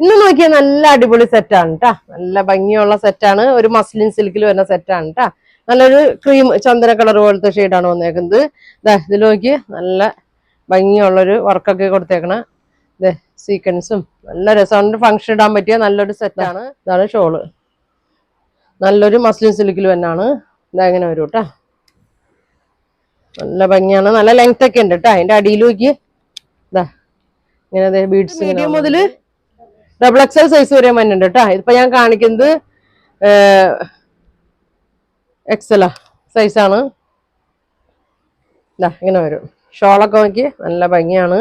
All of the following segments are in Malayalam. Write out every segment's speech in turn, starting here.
ഇന്ന് നോക്കിയാൽ നല്ല അടിപൊളി സെറ്റാണ് കേട്ടാ. നല്ല ഭംഗിയുള്ള സെറ്റാണ്. ഒരു മസ്ലിൻ സിൽക്കിൽ വരുന്ന സെറ്റാണ് കേട്ടാ. നല്ലൊരു ക്രീം ചന്ദന കളർ പോലത്തെ ഷെയ്ഡാണ് വന്നേക്കുന്നത്. ഇതിൽ നോക്കി നല്ല ഭംഗിയുള്ളൊരു വർക്കൊക്കെ കൊടുത്തേക്കണ സീക്വൻസും നല്ല രസമാണ്. ഫംഗ്ഷൻ ഇടാൻ പറ്റിയ നല്ലൊരു സെറ്റാണ്. ഇതാണ് ഷോള്. നല്ലൊരു മസ്ലിൻ സിൽക്കിൽ തന്നെയാണ്. ഇതെങ്ങനെ വരും കേട്ടാ. നല്ല ഭംഗിയാണ്. നല്ല ലെങ്ത് ഒക്കെ ഉണ്ട് കേട്ടോ. അതിന്റെ അടിയിൽ നോക്കി ഇങ്ങനെ ബീഡ്സ് മീഡിയം മുതല് XXL സൈസ് വരെ മഞ്ഞുണ്ട് കേട്ടോ. ഇതിപ്പോ ഞാൻ കാണിക്കുന്നത് എക്സലാ സൈസാണ്. ഇങ്ങനെ വരും. ഷോളൊക്കെ നോക്കി നല്ല ഭംഗിയാണ്.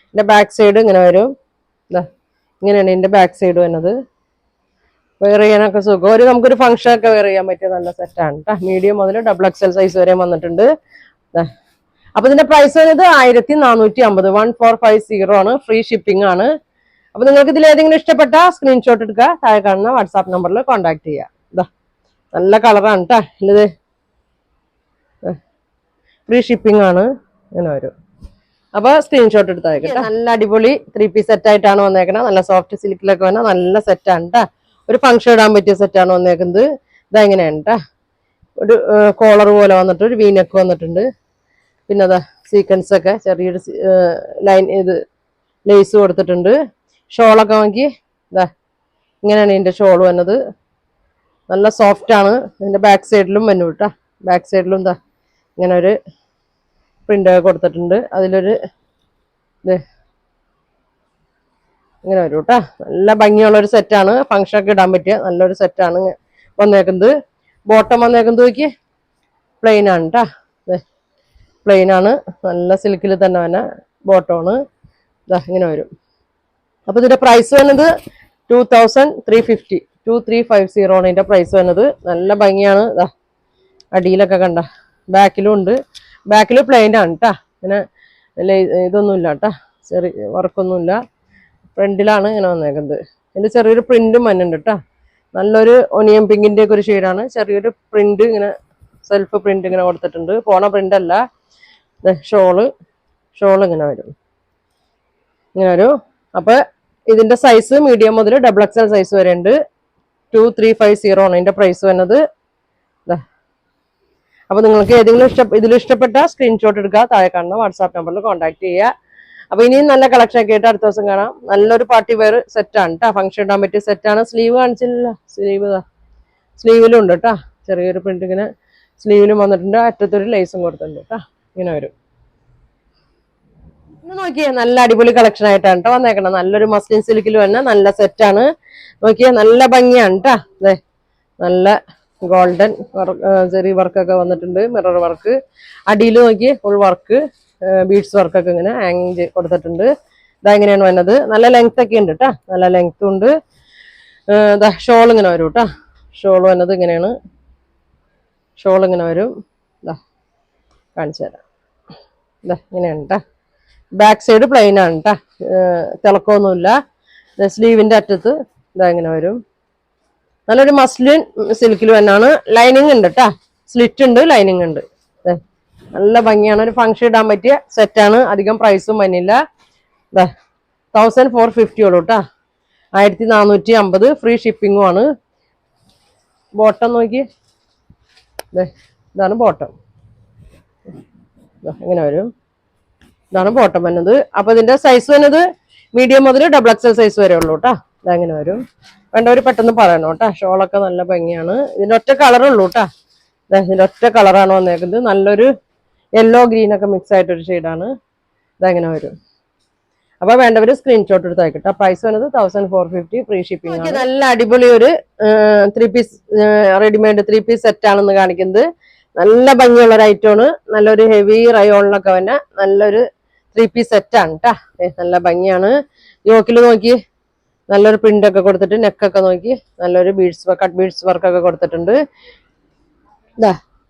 ഇതിന്റെ ബാക്ക് സൈഡ് ഇങ്ങനെ വരും. ഇങ്ങനെയാണ് ഇതിന്റെ ബാക്ക് സൈഡ് വരുന്നത്. വെയർ ചെയ്യാനൊക്കെ സുഖം. നമുക്കൊരു ഫംഗ്ഷൻ ഒക്കെ വെയർ ചെയ്യാൻ പറ്റിയ നല്ല സെറ്റാണ് കേട്ടോ. മീഡിയം മുതൽ XXL സൈസ് വരെ വന്നിട്ടുണ്ട്. അപ്പൊ ഇതിന്റെ പ്രൈസ് വരുന്നത് 1450. 1450 ആണ്. ഫ്രീ ഷിപ്പിംഗ് ആണ്. അപ്പൊ നിങ്ങൾക്ക് ഇതിൽ ഏതെങ്കിലും ഇഷ്ടപ്പെട്ട സ്ക്രീൻഷോട്ട് എടുക്കുക. താഴെ കാണുന്ന വാട്സാപ്പ് നമ്പറിൽ കോൺടാക്ട് ചെയ്യുക. നല്ല കളറാണ് കേട്ടോ. ഇത് ഫ്രീ ഷിപ്പിംഗ് ആണ്. ഇങ്ങനെ വരും. അപ്പൊ സ്ക്രീൻഷോട്ട് എടുത്താൽ നല്ല അടിപൊളി 3 പീസ് സെറ്റ് ആയിട്ടാണ് വന്നേക്കുന്നത്. നല്ല സോഫ്റ്റ് സിൽക്കിലൊക്കെ വന്നാൽ നല്ല സെറ്റാണ് കേട്ടോ. ഒരു ഫംഗ്ഷൻ ഇടാൻ പറ്റിയ സെറ്റാണ് വന്നേക്കുന്നത്. ഇതെങ്ങനെയാണ് കേട്ടോ. ഒരു കോളർ പോലെ വന്നിട്ട് ഒരു വീനക്ക് വന്നിട്ടുണ്ട്. പിന്നെ അതാ സീക്വൻസ് ഒക്കെ ചെറിയൊരു ലൈൻ ലേസ് കൊടുത്തിട്ടുണ്ട്. ഷോളൊക്കെ നോക്കി ഇങ്ങനെയാണ് ഇതിന്റെ ഷോൾ വന്നത്. നല്ല സോഫ്റ്റ് ആണ്. ഇതിന്റെ ബാക്ക് സൈഡിലും വന്നു കേട്ടോ. ബാക്ക് സൈഡിലും ഇങ്ങനെ ഒരു പ്രിന്റ് കൊടുത്തിട്ടുണ്ട്. അതിലൊരു ഇങ്ങനെ വരും കേട്ടോ. നല്ല ഭംഗിയുള്ളൊരു സെറ്റാണ്. ഫംഗ്ഷൻ ഒക്കെ ഇടാൻ പറ്റിയ നല്ലൊരു സെറ്റാണ് വന്നേക്കുന്നത്. ബോട്ടം വന്നേക്കുന്നത് നോക്കി പ്ലെയിൻ ആണ് കേട്ടോ. പ്ലെയിൻ ആണ്. നല്ല സിൽക്കിൽ തന്നെ തന്നെ ബോട്ടമാണ്. ഇങ്ങനെ വരും. അപ്പൊ ഇതിന്റെ പ്രൈസ് വന്നത് 2350. 2350 ആണ് ഇതിന്റെ പ്രൈസ് വന്നത്. നല്ല ഭംഗിയാണ്. അടിയിലൊക്കെ കണ്ട. ബാക്കിലും ഉണ്ട്. ബാക്കിൽ പ്ലെയിൻ ആണ് കേട്ടാ. പിന്നെ ഇതൊന്നുമില്ല കേട്ടാ. ചെറിയ വർക്കൊന്നുമില്ല. ഫ്രണ്ടിലാണ് ഇങ്ങനെ വന്നേക്കുന്നത്. ഇതിന്റെ ചെറിയൊരു പ്രിന്റും വന്നുണ്ട് കേട്ടാ. നല്ലൊരു ഒനിയൻ പിങ്കിന്റെ ഒക്കെ ഒരു ഷെയ്ഡാണ്. ചെറിയൊരു പ്രിന്റ് ഇങ്ങനെ സെൽഫ് പ്രിന്റ് ഇങ്ങനെ കൊടുത്തിട്ടുണ്ട്. പോണ പ്രിന്റ് അല്ല. ഷോള് ഇങ്ങനെ വരും. ഇങ്ങനെ വരും. അപ്പൊ ഇതിന്റെ സൈസ് മീഡിയം മുതൽ XXL സൈസ് വരെ ഉണ്ട്. 2350 ആണ് ഇതിന്റെ പ്രൈസ് വരുന്നത്. അപ്പൊ നിങ്ങൾക്ക് ഏതെങ്കിലും ഇതിൽ ഇഷ്ടപ്പെട്ട സ്ക്രീൻഷോട്ട് എടുക്കുക. താഴെ കാണുന്ന വാട്സാപ്പ് നമ്പറിൽ കോൺടാക്ട് ചെയ്യുക. അപ്പൊ ഇനിയും നല്ല കളക്ഷൻ ഒക്കെ ആയിട്ട് അടുത്ത ദിവസം കാണാം. നല്ലൊരു പാർട്ടി വെയർ സെറ്റാണ് കേട്ടോ. ഫംഗ്ഷൻ ഇടാൻ പറ്റിയ സെറ്റാണ്. സ്ലീവ് കാണിച്ചില്ല. സ്ലീവിലും ഉണ്ട് കേട്ടോ. ചെറിയൊരു പ്രിന്റ് ഇങ്ങനെ സ്ലീവിലും വന്നിട്ടുണ്ട്. അറ്റത്തൊരു ലേസും കൊടുത്തിട്ടുണ്ട് കേട്ടോ. ഇങ്ങനെ വരും. ഇന്ന് നോക്കിയേ നല്ല അടിപൊളി കളക്ഷൻ ആയിട്ടാണ് കേട്ടോ വന്നേക്കണം. നല്ലൊരു മസ്ലിൻ സിൽക്കിൽ വന്ന നല്ല സെറ്റാണ്. നോക്കിയേ നല്ല ഭംഗിയാണ് കേട്ടോ. നല്ല ഗോൾഡൻ ചെറിയ വർക്കൊക്കെ വന്നിട്ടുണ്ട്. Mirror work. അടിയിൽ നോക്കി ഫുൾ വർക്ക് ബീഡ്സ് വർക്കൊക്കെ ഇങ്ങനെ ഹാങ് കൊടുത്തിട്ടുണ്ട്. ഇതെങ്ങനെയാണ് വന്നത്. നല്ല ലെങ്ത് ഒക്കെ ഉണ്ട് കേട്ടോ. നല്ല ലെങ്ത്തും ഉണ്ട്. ഷോൾ ഇങ്ങനെ വരും കേട്ടോ. ഷോൾ വന്നത് ഇങ്ങനെയാണ്. ഷോൾ ഇങ്ങനെ വരും. കാണിച്ചു തരാം. ഇങ്ങനെയാണ് കേട്ടോ. ബാക്ക് സൈഡ് പ്ലെയിൻ ആണ് കേട്ടോ. തിളക്കമൊന്നുമില്ല. സ്ലീവിന്റെ അറ്റത്ത് ഇങ്ങനെ വരും. നല്ലൊരു മസ്ലിൻ സിൽക്കിൽ തന്നെയാണ്. ലൈനിങ് ഉണ്ട് കേട്ടോ. സ്ലിറ്റ് ഉണ്ട്. ലൈനിങ് ഉണ്ട്. നല്ല ഭംഗിയാണ്. ഒരു ഫംഗ്ഷൻ ഇടാൻ പറ്റിയ സെറ്റാണ്. അധികം പ്രൈസും വന്നില്ല. 1450 ഉള്ളൂ കേട്ടോ. 1450. ഫ്രീ ഷിപ്പിങ്ങും ആണ്. ബോട്ടം നോക്കി. ഇതാണ് ബോട്ടം. ഇങ്ങനെ വരും. ഇതാണ് ബോട്ടം വന്നത്. അപ്പൊ ഇതിന്റെ സൈസ് വന്നത് മീഡിയം മുതൽ XXL സൈസ് വരെ ഉള്ളൂ കേട്ടോ. ഇതങ്ങനെ വരും. വേണ്ടവർ പെട്ടെന്ന് പറയണം കേട്ടോ. ഷോളൊക്കെ നല്ല ഭംഗിയാണ്. ഇതിന്റെ ഒറ്റ കളറുള്ളൂ കേട്ടോ. ഇതിന്റെ ഒറ്റ കളറാണ് വന്നേക്കുന്നത്. നല്ലൊരു യെല്ലോ ഗ്രീൻ ഒക്കെ മിക്സ് ആയിട്ടൊരു ഷെയ്ഡാണ്. ഇതങ്ങനെ വരും. അപ്പൊ വേണ്ടവര് സ്ക്രീൻഷോട്ട് എടുത്ത് അയക്കട്ടെ. പ്രൈസ് വന്നത് 1450. ഫ്രീ ഷിപ്പിംഗ് ആണ്. നല്ല അടിപൊളി ഒരു 3 പീസ് റെഡിമെയ്ഡ് 3 പീസ് സെറ്റ് ആണെന്ന് കാണിക്കുന്നത്. നല്ല ഭംഗിയുള്ള ഒരു ഐറ്റമാണ്. നല്ലൊരു ഹെവി റയോണിലൊക്കെ വന്നെ നല്ലൊരു 3 പീസ് സെറ്റ് ആണ് കേട്ടാ. നല്ല ഭംഗിയാണ്. യോക്കിൽ നോക്കി നല്ലൊരു പ്രിന്റ് ഒക്കെ കൊടുത്തിട്ട് നെക്കൊക്കെ നോക്കി നല്ലൊരു കട്ട് ബീഡ്സ് വർക്കൊക്കെ കൊടുത്തിട്ടുണ്ട്.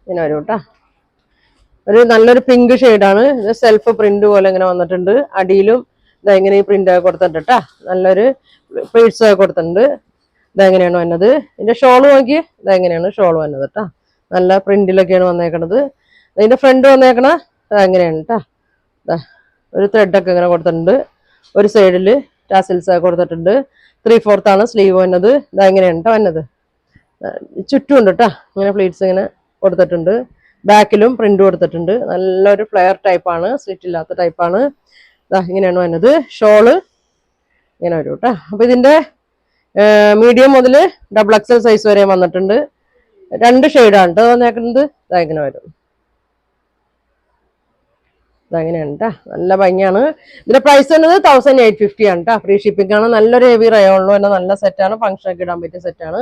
ഇങ്ങനെ വരും കേട്ടാ. ഒരു നല്ലൊരു പിങ്ക് ഷെയ്ഡാണ്. ഇത് സെൽഫ് പ്രിന്റ് പോലെ ഇങ്ങനെ വന്നിട്ടുണ്ട്. അടിയിലും ഇങ്ങനെ ഈ പ്രിന്റ് ഒക്കെ കൊടുത്തിട്ടുണ്ട് കേട്ടാ. നല്ലൊരു പ്ലീറ്റ്സ് ഒക്കെ കൊടുത്തിട്ടുണ്ട്. ഇതെങ്ങനെയാണ് വന്നത്. ഇതിന്റെ ഷോള് നോക്കി ഇതെങ്ങനെയാണ് ഷോള് വന്നത് കേട്ടാ. നല്ല പ്രിന്റിലൊക്കെയാണ് വന്നേക്കണത്. ഇതിന്റെ ഫ്രണ്ട് വന്നേക്കണ എങ്ങനെയാണ് കേട്ടാ. ഒരു ത്രെഡൊക്കെ ഇങ്ങനെ കൊടുത്തിട്ടുണ്ട്. ഒരു സൈഡില് ടാസിൽസ് ഒക്കെ കൊടുത്തിട്ടുണ്ട്. 3/4 ആണ് സ്ലീവ് വന്നത്. ഇതാ ഇങ്ങനെയാണ് കേട്ടോ വന്നത്. ചുറ്റും ഉണ്ട് കേട്ടോ, ഇങ്ങനെ പ്ലീറ്റ്സ് ഇങ്ങനെ കൊടുത്തിട്ടുണ്ട്. ബാക്കിലും പ്രിന്റ് കൊടുത്തിട്ടുണ്ട്. നല്ലൊരു ഫ്ലെയർ ടൈപ്പാണ്, സ്ലിറ്റ് ഇല്ലാത്ത ടൈപ്പാണ്. ഇതാ ഇങ്ങനെയാണ് വന്നത്. ഷോള് ഇങ്ങനെ വരും കേട്ടോ. അപ്പൊ ഇതിന്റെ മീഡിയം മുതൽ XXL സൈസ് വരെ വന്നിട്ടുണ്ട്. 2 ഷെയ്ഡാണ് കേട്ടോ വന്നേക്കുന്നത്. ഇതാ ഇങ്ങനെ വരും. ഇതങ്ങനെയാണ് കേട്ടോ, നല്ല ഭംഗിയാണ്. ഇതിന്റെ പ്രൈസ് വരുന്നത് 1850 ആണ് കേട്ടോ. ഫ്രീ ഷിപ്പിംഗ് ആണ്. നല്ലൊരു ഹെവി റയോണിലും തന്നെ നല്ല സെറ്റാണ്, ഫംഗ്ഷനൊക്കെ ഇടാൻ പറ്റിയ സെറ്റാണ്.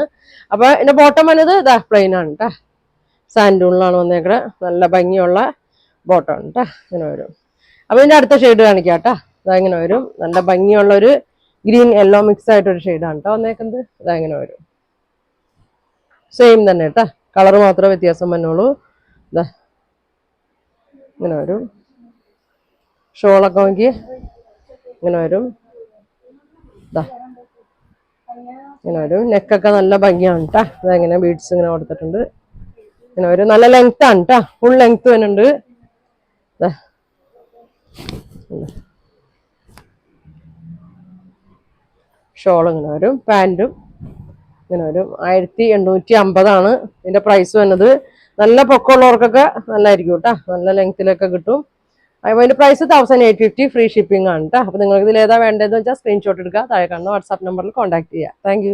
അപ്പൊ ഇതിന്റെ ബോട്ടം വന്നത് ഇതാ പ്ലെയിൻ ആണ് കേട്ടോ, സാൻഡൂണിലാണ് വന്നേക്കണേ. നല്ല ഭംഗിയുള്ള ബോട്ടം ആണ് കേട്ടോ, ഇങ്ങനെ വരും. അപ്പൊ ഇതിന്റെ അടുത്ത ഷെയ്ഡ് കാണിക്കാം കേട്ടോ. ഇതാ ഇങ്ങനെ വരും. നല്ല ഭംഗിയുള്ള ഒരു ഗ്രീൻ യെല്ലോ മിക്സ് ആയിട്ടൊരു ഷെയ്ഡാണ് കേട്ടോ വന്നേക്കുന്നത്. ഇതാ ഇങ്ങനെ വരും. സെയിം തന്നെ കേട്ടോ, കളർ മാത്രമേ വ്യത്യാസം വന്നുള്ളൂ. ഇതാ ഇങ്ങനെ വരും. ഷോളൊക്കെ നോക്കി ഇങ്ങനെ വരും. ഇതാ ഇങ്ങനെ വരും. നെക്കൊക്കെ നല്ല ഭംഗിയാണ് കേട്ടോ. ഇതെങ്ങനെ ബീഡ്സ് ഇങ്ങനെ കൊടുത്തിട്ടുണ്ട്. ഇങ്ങനെ വരും. നല്ല ലെങ്ത് ആണ് കേട്ടോ, ഫുൾ ലെങ്ത് വരുന്നുണ്ട്. ഷോൾ ഇങ്ങനെ വരും. പാൻറ്റും ഇങ്ങനെ വരും. 1850 ഇതിന്റെ പ്രൈസ് വന്നത്. നല്ല പൊക്കമുള്ളവർക്കൊക്കെ നല്ലതായിരിക്കും കേട്ടോ, നല്ല ലെങ്ത്തിലൊക്കെ കിട്ടും. അപ്പോൾ അതിന്റെ പ്രൈസ് 1850, ഫ്രീ ഷിപ്പിംഗ് ആണ് കേട്ടോ. അപ്പോൾ നിങ്ങൾക്ക് ഇതിൽ ഏതാ വേണ്ടതെന്ന് വെച്ചാൽ സ്ക്രീൻഷോട്ട് എടുക്കുക, താഴെ കാണുന്ന വാട്സാപ്പ് നമ്പറിൽ കോൺടാക്ട് ചെയ്യുക. താങ്ക്